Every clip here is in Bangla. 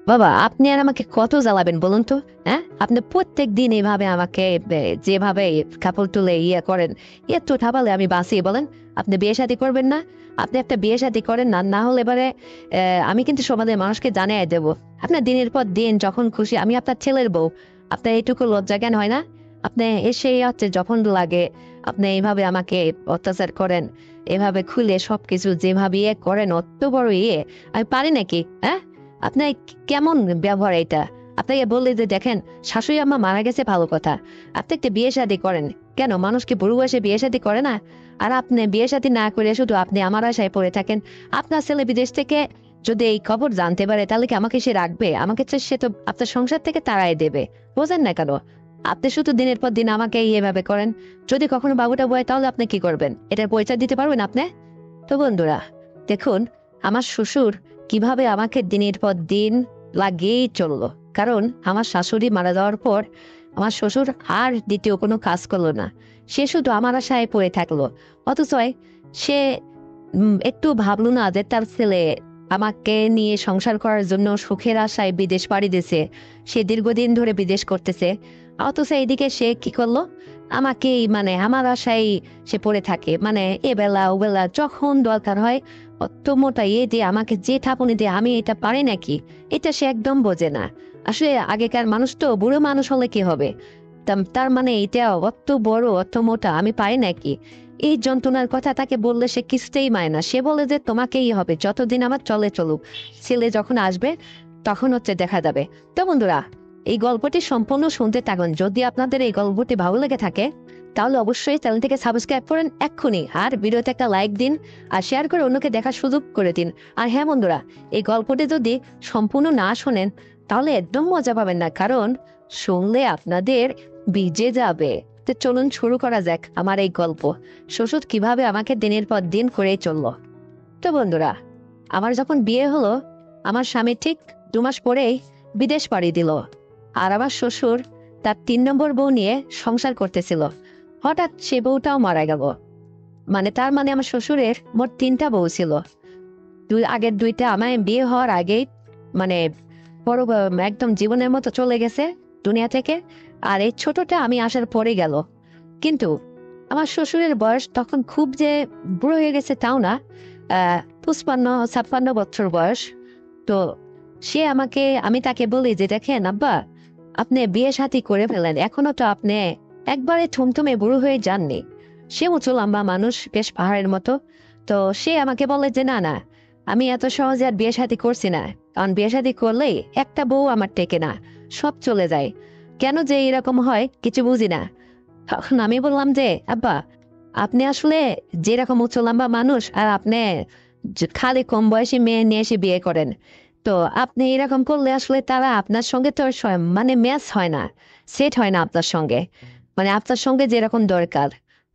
বাবা আপনি আর আমাকে কত জ্বালাবেন বলুন তো? হ্যাঁ, আপনি প্রত্যেক দিন এইভাবে আমাকে যেভাবে কাপড় তুলে ইয়ে করেন, একটু ঠাপালে আমি বাঁচি বলেন? আপনি বিয়ে শাদী করবেন না? আপনি একটা বিয়ে শাদী করেন না, না হলে এবারে আমি কিন্তু সমাজের মানুষকে জানিয়ে দেব। আপনার দিনের পর দিন যখন খুশি, আমি আপনার ছেলের বউ, আপনার এইটুকু লজ্জা জ্ঞান হয় না? আপনি এসে হচ্ছে যখন লাগে আপনি এইভাবে আমাকে অত্যাচার করেন, এভাবে খুলে সবকিছু যেভাবে ইয়ে করেন, অত বড় ইয়ে আমি পারি নাকি? হ্যাঁ, আপনার কেমন ব্যবহার এটা? আপনাকে বললে যে দেখেন, শাশুড়ি আম্মা মারা গেছে ভালো কথা, আপনি একটা বিয়ে শাদী করেন। কেন মানুষকে বুড়ো বয়সে বিয়ে শাদী করে না? আর আপনি বিয়ে শাদী না করে শুধু আপনি আমার আশায় পড়ে থাকেন। আপনার ছেলে বিদেশ থেকে যদি এই খবর জানতে পারে তাহলে কি আমাকে সে রাখবে? আমাকে তো সে তো আপনার সংসার থেকে তাড়াই দেবে। বোঝেন না কেন? আপনি শুধু দিনের পর দিন আমাকে এভাবে করেন। যদি কখনো বাবুটা বয় তাহলে আপনি কি করবেন? এটার পরিচয় দিতে পারবেন আপনি? তো বন্ধুরা, দেখুন আমার শ্বশুর কিভাবে আমাকে দিনের পর দিন লাগিয়েই চললো। কারণ আমার শাশুড়ি মারা যাওয়ার পর আমার শ্বশুর আর দ্বিতীয় কোনো কাজ করলো না। সে শুধু আমার আশায় পড়ে থাকলো। অথচ সে একটু ভাবলো না যে তার ছেলে আমাকে নিয়ে সংসার করার জন্য সুখের আশায় বিদেশ পাড়ি দিছে। সে দীর্ঘদিন ধরে বিদেশ করতেছে। অথচ এদিকে সে কি করলো? আমাকেই মানে আমার আশায় সে পড়ে থাকে, মানে এবেলা ওবেলা যখন দরকার হয় অত মোটা ইয়ে দিয়ে আমাকে যে ঠাপুনি দিয়ে আমি এটা পারি নাকি, এটা সে একদম বোঝে না। আসলে আগেকার মানুষ তো বুড়ো মানুষ হলে কি হবে, তার মানে এটা অত বড় অত মোটা আমি পারি নাকি? এই যন্ত্রণার কথা তাকে বললে সে কিছুতেই মায় না। সে বলে যে তোমাকেই হবে, যতদিন আমার চলে চলুক, ছেলে যখন আসবে তখন হচ্ছে দেখা যাবে। তো বন্ধুরা, এই গল্পটি সম্পূর্ণ শুনতে থাকুন। যদি আপনাদের এই গল্পটি ভালো লেগে থাকে তাহলে অবশ্যই চ্যানেলটিকে সাবস্ক্রাইব করেন এক্ষুনি, আর ভিডিওতে একটা লাইক দিন, আর শেয়ার করে অন্যকে দেখার সুযোগ করে দিন। আর হ্যাঁ বন্ধুরা, এই গল্পটি যদি সম্পূর্ণ না শোনেন তাহলে একদম মজা পাবেন না, কারণ শুনলে আপনাদের ভিজে যাবে। তো চলুন শুরু করা যাক আমার এই গল্প। শ্বশুর কিভাবে আমাকে দিনের পর দিন করে চললো। তো বন্ধুরা, আমার যখন বিয়ে হলো, আমার স্বামী ঠিক 2 মাস পরেই বিদেশ পাড়ি দিল। আর আমার শ্বশুর তার 3 নম্বর বউ নিয়ে সংসার করতেছিল। হঠাৎ সে বউটাও মারা গেল। মানে তার মানে আমার শ্বশুরের মোট 3টা বউ ছিল। আগের 2টা আমার বিয়ে হওয়ার আগেই মানে বড় একদম জীবনের মতো চলে গেছে দুনিয়া থেকে। আর এই ছোটটা আমি আসার পরে গেল। কিন্তু আমার শ্বশুরের বয়স তখন খুব যে বুড়ো হয়ে গেছে তাও না, 55-56 বছর বয়স। তো সে আমাকে, আমি তাকে বলি যে দেখেন আব্বা, আপনি বিয়ে শাদী করে ফেলেন, এখনো তো আপনি একবারে থমথমে বুড়ো হয়ে যাননি। সে উঁচু লম্বা মানুষ, বেশ পাহাড়ের মতো। তো সে আমাকে বলে যে না না, আমি এত সহজে আর বিয়ে শাদী করছি না। কারণ বিয়ে শাদী করলেই একটা বউ আমার টেকে না, সব চলে যায়। কেন যে এরকম হয় কিছু বুঝি না। তখন আমি বললাম যে আব্বা, আপনি আসলে যেরকম উঁচু লম্বা মানুষ, আর আপনি খালি কম বয়সী মেয়ে নিয়ে এসে বিয়ে করেন। তো আপনি এরকম করলে আসলে তারা আপনার সঙ্গে তো আর মানে ম্যাচ হয় না, সেট হয় না আপনার সঙ্গে। মানে আপনার সঙ্গে যেরকম দরকার,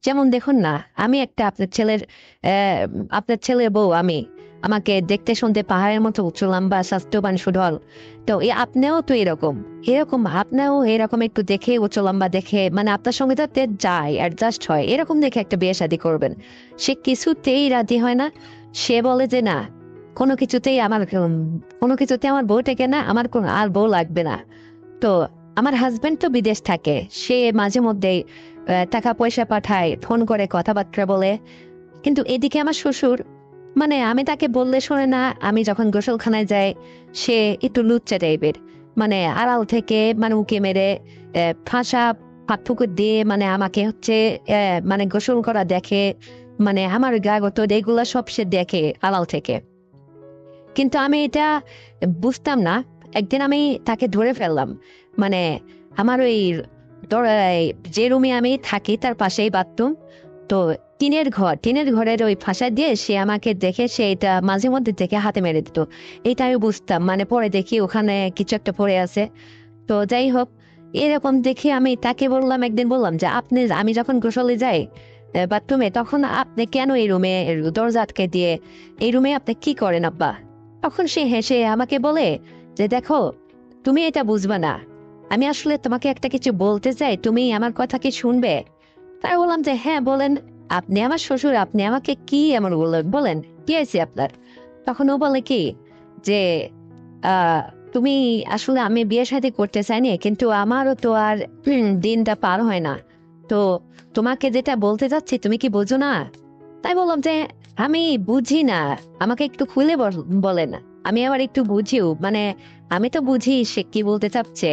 যেমন দেখুন না, আমি একটা আপনার ছেলের বউ আমি। আমাকে দেখতে শুনতে পাহাড়ের মতো উঁচু লম্বা স্বাস্থ্যবান সুঢল। তো আপনিও তো এরকম, এরকম আপনিও এরকম একটু দেখে উঁচু লম্বা দেখে, মানে আপনার সঙ্গে যাতে যায় অ্যাডজাস্ট হয় এরকম দেখে একটা বিয়ে শাদী করবেন। সে কিছুতেই রাজি হয় না। সে বলে যে না, কোনো কিছুতে আমার বউ টেকে না, আমার কোনো আর বউ লাগবে না। তো আমার হাজবেন্ড তো বিদেশ থাকে, সে মাঝে মধ্যেই টাকা পয়সা পাঠায়, ফোন করে কথাবার্তা বলে। কিন্তু এদিকে আমার শ্বশুর, মানে আমি তাকে বললে শোনে না। আমি যখন গোসলখানায় যাই সে একটু লুচ্চা টাইপের, মানে আড়াল থেকে মানে উঁকি মেরে ফাঁসা ফাঁকফুকুর দিয়ে মানে আমাকে হচ্ছে মানে গোসল করা দেখে, মানে আমার গা গতর এগুলা সব সে দেখে আড়াল থেকে। কিন্তু আমি এটা বুঝতাম না। একদিন আমি তাকে ধরে ফেললাম। মানে আমার ওই যে রুমে আমি থাকি তার পাশেই বাথরুম। তো টিনের ঘরের ওই ফাঁসা দিয়ে সে আমাকে দেখে, সে এটা মাঝে মধ্যে দেখে হাতে মেরে দিত। এটা আমি বুঝতাম, মানে পরে দেখি ওখানে কিছু একটা পড়ে আছে। তো যাই হোক, এরকম দেখে আমি তাকে বললাম, একদিন বললাম যে আপনি, আমি যখন গোসলে যাই বাথরুমে, তখন আপনি কেন এই রুমে দরজা আটকে দিয়ে, এই রুমে আপনি কি করেন আব্বা? তখন সে হেসে আমাকে বলে যে দেখো, তুমি এটা বুঝবা না। আমি আসলে তোমাকে একটা কিছু বলতে চাই, তুমি আমার কথা কি শুনবে? তাই বললাম যে হ্যাঁ বলেন। আপনি আমার শ্বশুর, আপনি আমাকে কি এমন বললেন, বলেন কি হয়েছে আপনার? তখন ও বলে কি যে তুমি আসলে আমি বিয়ে শাদী করতে চাইনি, কিন্তু আমারও তো আর দিনটা পার হয় না। তো তোমাকে যেটা বলতে চাচ্ছি তুমি কি বোঝো না? তাই বললাম যে আমি বুঝি না, আমাকে একটু খুলে বলেন। আমি আবার একটু বুঝিও, মানে আমি তো বুঝি সে কি বলতে চাচ্ছে।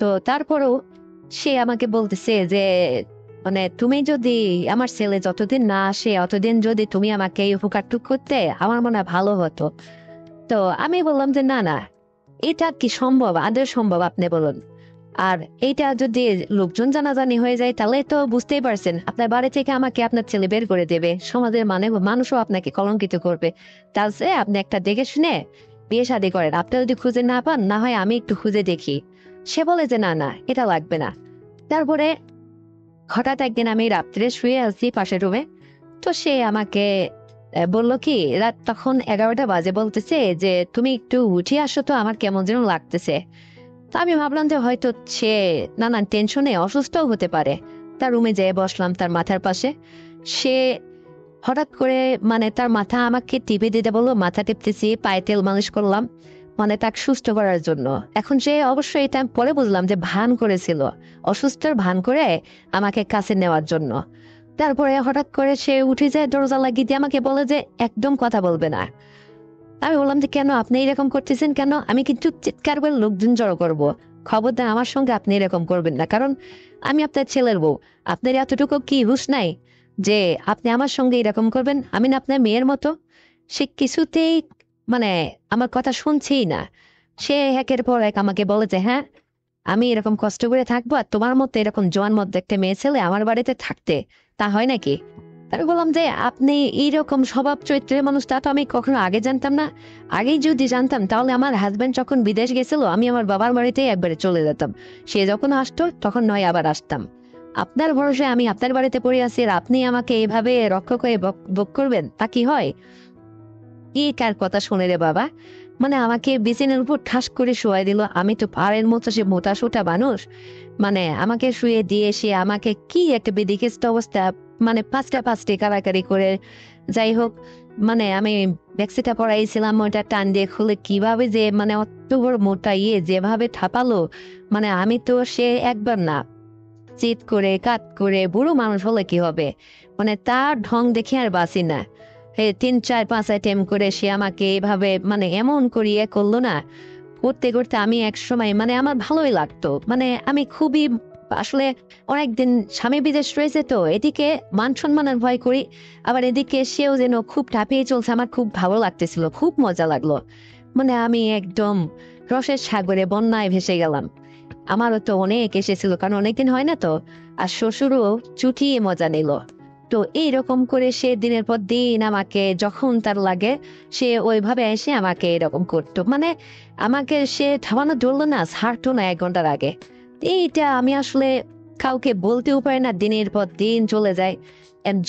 তো তারপরেও সে আমাকে বলতেছে যে মানে তুমি যদি, আমার ছেলে যতদিন না আসে অতদিন যদি তুমি আমাকে এই উপকারটুক করতে আমার মনে হয় ভালো হতো। তো আমি বললাম যে না না, এটা কি সম্ভব, আদৌ সম্ভব আপনি বলুন। আর এইটা যদি লোকজন জানাজানি হয়ে যায় তাহলে তো বুঝতেই পারছেন আপনার বাড়ি থেকে আমাকে আপনার ছেলে বের করে দেবে, সমাজের মানুষও আপনাকে কলঙ্কিত করবে। তাহলে আপনি একটা দেখে শুনে বিয়ে শাদী করেন, আপনি যদি খুঁজে না পান না হয় আমি একটু খুঁজে দেখি। সে বলে যে না না, এটা লাগবে না। তারপরে হঠাৎ একদিন আমি রাত্রে শুয়ে আছি পাশের রুমে। তো সে আমাকে বলল কি, রাত তখন 11টা বাজে, বলতেছে যে তুমি একটু উঠে আসো তো, আমার কেমন যেন লাগতেছে। তো আমি ভাবলাম যে হয়তো সে নানান টেনশনে অসুস্থও হতে পারে। তার রুমে যেয়ে বসলাম তার মাথার পাশে। সে হঠাৎ করে মানে তার মাথা আমাকে টিপে দিতে বললো, মাথা টিপতেছি, পায়ে তেল মালিশ করলাম, মানে তাকে সুস্থ করার জন্য। এখন সে অবশ্যই এটা আমি পরে বুঝলাম যে ভান করেছিল, অসুস্থর ভান করে আমাকে কাছে নেওয়ার জন্য। তারপরে হঠাৎ করে সে উঠে যায়, দরজা লাগিয়ে দিয়ে আমাকে বলে যে একদম কথা বলবে না। আমি বললাম যে কেন আপনি এরকম করতেছেন কেন? আমি কিন্তু চিৎকার করে লোকজন জড়ো করবো। খবরদার আমার সঙ্গে আপনি এরকম করবেন না, কারণ আমি আপনার ছেলের বউ। আপনার এতটুকু কি হুঁশ নাই যে আপনি আমার সঙ্গে এরকম করবেন? আমি না আপনার মেয়ের মতো? সে কিছুতেই মানে আমার কথা শুনছেই না। সে একের পর এক আমাকে বলে যে হ্যাঁ, আমি এরকম কষ্ট করে থাকবো আর তোমার মতো এরকম জোয়ান মধ্যে একটা মেয়ে ছেলে আমার বাড়িতে থাকতে, তা হয় নাকি? আমি বললাম যে আপনি এইরকম স্বভাব চরিত্রের মানুষ তা তো আমি কখনো আগে জানতাম না। আগেই যদি জানতাম তাহলে আমার হাজবেন্ড যখন বিদেশ গেছিল আমি আমার বাবার বাড়িতেই একবারে চলে যেতাম। সে যখন আসতো তখন নয় আবার আসতাম। আপনার ভরসায় আমি আপনার বাড়িতে পড়ে আছি আর আপনি আমাকে এভাবে রক্ষক হয়ে বক করবেন, তা কি হয়? কি কার কথা শুনে রে বাবা? মানে আমাকে বিছানার উপর ঠাস করে শুয়াই দিল। আমি তো পাড়ের মতো সে মোটা সোটা মানুষ, মানে আমাকে শুয়ে দিয়ে সে আমাকে কি একটা বেদিকেস্ত অবস্থা, মানে পাঁচটা পাঁচটি কারাকারি করে। যাই হোক, মানে আমি ব্যাক্সিটা পরাইছিলাম, ওইটা টান দিয়ে খুলে কিভাবে যে মানে অত বড় মোটা ইয়ে যেভাবে ঠাপালো, মানে আমি তো সে একবার না, চিৎ করে কাত করে, বুড়ো মানুষ হলে কি হবে, মানে তার ঢং দেখে আর বাঁচি না। হে 3 4 5 আইটেম করে সে আমাকে এভাবে মানে এমন করিয়ে করলো না। করতে করতে আমি এক সময় মানে আমার ভালোই লাগতো, মানে আমি খুবই আসলে অনেকদিন স্বামী বিদেশ রয়েছে তো এদিকে মান সম্মানের ভয় করি, আবার এদিকে সেও যেন খুব টাপিয়ে চলছে, আমার খুব ভালো লাগতেছিল, খুব মজা লাগলো। মানে আমি একদম রসের সাগরে বন্যায় ভেসে গেলাম। আমারও তো অনেক এসেছিল, কারণ অনেকদিন হয় না তো। আর শ্বশুরও চুটিয়ে মজা নিল। তো এইরকম করে সে দিনের পর দিন আমাকে যখন তার লাগে সে ওইভাবে এসে আমাকে এরকম করতো, মানে আমাকে সে থামানো ধরলো না, ছাড়তো না 1 ঘন্টার আগে। এইটা আমি আসলে কাউকে বলতেও পারি না, দিনের পর দিন চলে যায়।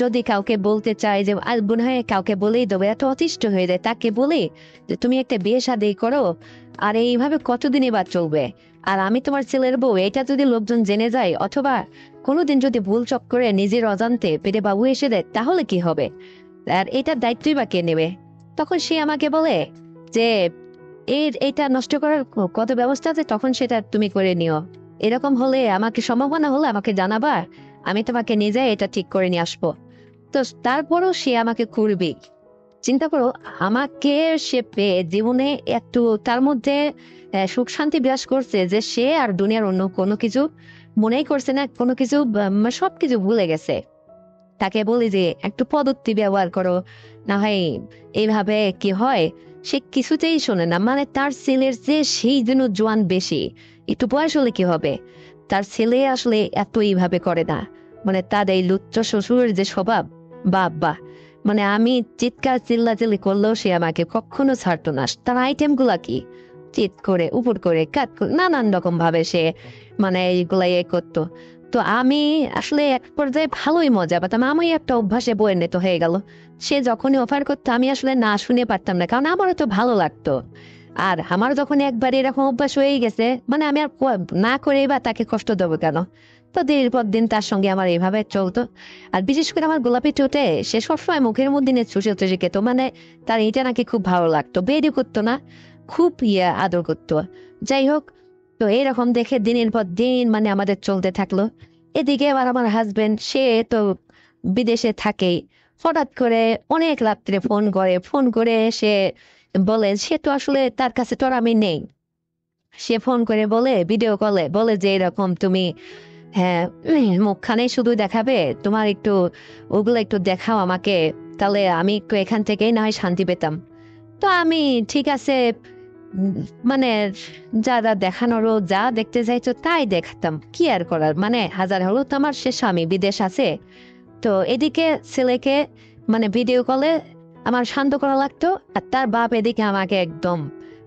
যদি কাউকে বলতে চাই যে আজ মনে হয় কাউকে বলেই দেবো, এত অতিষ্ঠ হয়ে যায়, তাকে বলি যে তুমি একটা বিয়ে শাদী করো, আর এইভাবে কতদিনই বা চলবে? আর আমি তোমার ছেলের বউ, এটা যদি লোকজন জেনে যায় অথবা কোনোদিন যদি ভুল চক্করে নিজের অজান্তে পেটে বাবু এসে দেয় তাহলে কি হবে? আর এটার দায়িত্বই বা কে নেবে? তখন সে আমাকে বলে যে এটা নষ্ট করার কত ব্যবস্থা আছে, তখন সেটা তুমি করে নিও। এরকম হলে আমাকে সম্ভাবনা হলে আমাকে জানাবা, আমি তোমাকে নিজে এটা ঠিক করে নিয়ে আসবো। তো তারপরও সে আমাকে করবে। চিন্তা করো, আমাকে সে পেয়ে জীবনে এত তার মধ্যে সুখ শান্তি বিরাজ করছে যে সে আর দুনিয়ার অন্য কোনো কিছু মনেই করছে না, কোনো কিছু সবকিছু ভুলে গেছে। তাকে বলি যে একটু পদ্ধতি ব্যবহার করো, না হয় এইভাবে কি হয়? সে কিছুতেই শোনে না, মানে তার ছেলের যে সেই জন্য জোয়ান বেশি, একটু বয়স হলে কি হবে? তার ছেলে আসলে এত এইভাবে করে না, মানে তার এই লুচ্চ শ্বশুরের যে স্বভাব, বাবা, মানে আমি চিৎকার চিল্লাচিল্লি করলেও সে আমাকে কখনো ছাড়তো না। তার আইটেম গুলা কি, চিৎ করে উপর করে কাট করে নানান রকম ভাবে সে মানে এইগুলা করতো। তো আমি আসলে এক পর্যায়ে ভালোই মজা পেতাম, আমি একটা অভ্যাসে পরিণত হয়ে গেল। সে যখনই অফার করতো আমি আসলে না শুনে পারতাম না, কারণ আমারও তো ভালো লাগতো। আর আমার যখন একবার এরকম অভ্যাস হয়ে গেছে, মানে আমি আর না করে বা তাকে কষ্ট দেবো কেন? তো দিনের পর দিন তার সঙ্গে আমার এইভাবে চলতো। আর বিশেষ করে আমার গোলাপি ঠোঁটে সে সবসময় মুখের মধ্যে নিয়ে চুষে চুষে খেত, মানে তার এটা নাকি খুব ভালো লাগতো, বেরি করতো না। খুব আদর করতো। যাই হোক, তো এরকম দেখে দিনের পর দিন মানে আমাদের চলতে থাকলো। এদিকে আবার আমার হাজবেন্ড সে তো বিদেশে থাকেই। হঠাৎ করে অনেক রাত্রে ফোন করে সে বলে সে তো আসলে তার কাছে তো আর আমি নেই। সে ফোন করে বলে, ভিডিও কলে বলে যে এরকম তুমি, হ্যাঁ, মুখখানে শুধু দেখাবে, তোমার একটু ওগুলো একটু দেখাও আমাকে, তাহলে আমি একটু এখান থেকেই না হয় শান্তি পেতাম। তো আমি ঠিক আছে, উম, মানে যারা দেখানোরও যা দেখতে চাইছো তাই দেখাতাম, কি আর করার, মানে হাজার হলো তো আমার সে স্বামী বিদেশ আছে। তো এদিকে ছেলেকে মানে ভিডিও কলে আমার শান্ত করা লাগতো, আর তার বাপ এদিকে আমাকে একদম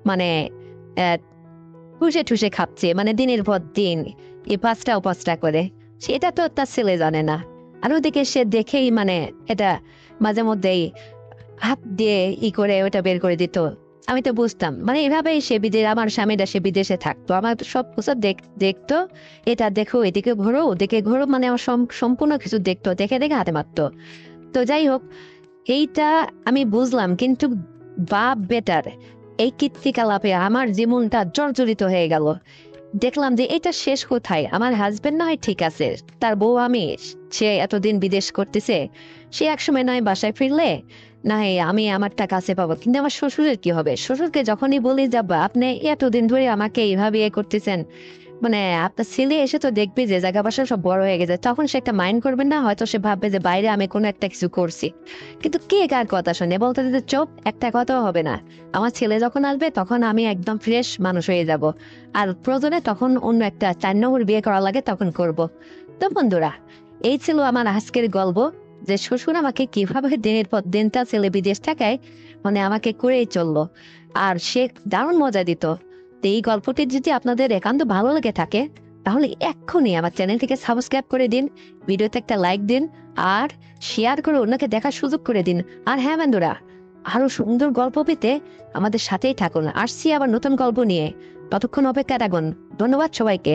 মানে ঠুসে ঠুসে খাচ্ছে, মানে দিনের পর দিন এই পাঁচটা ও পাঁচটা করে। সেটা তো তার ছেলে জানে না। আর ওদিকে সে দেখেই মানে এটা মাঝে মধ্যেই হাত দিয়ে করে ওটা বের করে দিত। আমি তো বুঝতাম মানে এভাবেই সে বিদেশ, আমার স্বামীটা সে বিদেশে থাকতো, আমার তো সব কিছু দেখতো, এটা দেখো, এদিকে ঘোরো ওদিকে ঘোরো, মানে আমার সম্পূর্ণ কিছু দেখতো, দেখে দেখে হাতে মারতো। তো যাই হোক, এইটা আমি বুঝলাম, কিন্তু বাপ বেটার এই কীর্তিকলাপে আমার জীবনটা জর্জরিত হয়ে গেল। দেখলাম যে এটা শেষ কোথায়, আমার হাজবেন্ড নয় ঠিক আছে, তার বউ আমি, সে এতদিন বিদেশ করতেছে, সে একসময় নয় বাসায় ফিরলে না হয় আমি আমারটা কাছে পাবো, কিন্তু আমার শ্বশুরের কি হবে? শ্বশুরকে যখনই বলি যাবো আপনি এতদিন ধরে আমাকে এইভাবে করতেছেন, মানে আপনার ছেলে এসে তো দেখবে যে জায়গা বাসা সব বড় হয়ে গেছে, তখন সে একটা মাইন্ড করবে না, হয়তো সে ভাববে যে বাইরে আমি কোনো একটা কিছু করছি। কিন্তু কে কার কথা শুনে? বলতে দিতে চোপ, একটা কথাও হবে না। আমার ছেলে যখন আসবে তখন আমি একদম ফ্রেশ মানুষ হয়ে যাব, আর প্রয়োজনে তখন অন্য একটা 4 নম্বর বিয়ে করা লাগে তখন করব। তো বন্ধুরা, এই ছিল আমার আজকের গল্প, যে শ্বশুর আমাকে কিভাবে দিনের পর দিন তার ছেলে বিদেশ থাকায় মানে আমাকে করেই চললো, আর সে দারুণ মজা দিত। তো এই গল্পটি যদি আপনাদের একান্ত ভালো লেগে থাকে, তাহলে এক্ষুনি আমার চ্যানেলটিকে সাবস্ক্রাইব করে দিন, ভিডিওতে একটা লাইক দিন, আর শেয়ার করে অন্যকে দেখার সুযোগ করে দিন। আর হ্যাঁ বন্ধুরা, আরো সুন্দর গল্প পেতে আমাদের সাথেই থাকুন, আসছি আবার নতুন গল্প নিয়ে। ততক্ষণ অপেক্ষা রাখুন। ধন্যবাদ সবাইকে।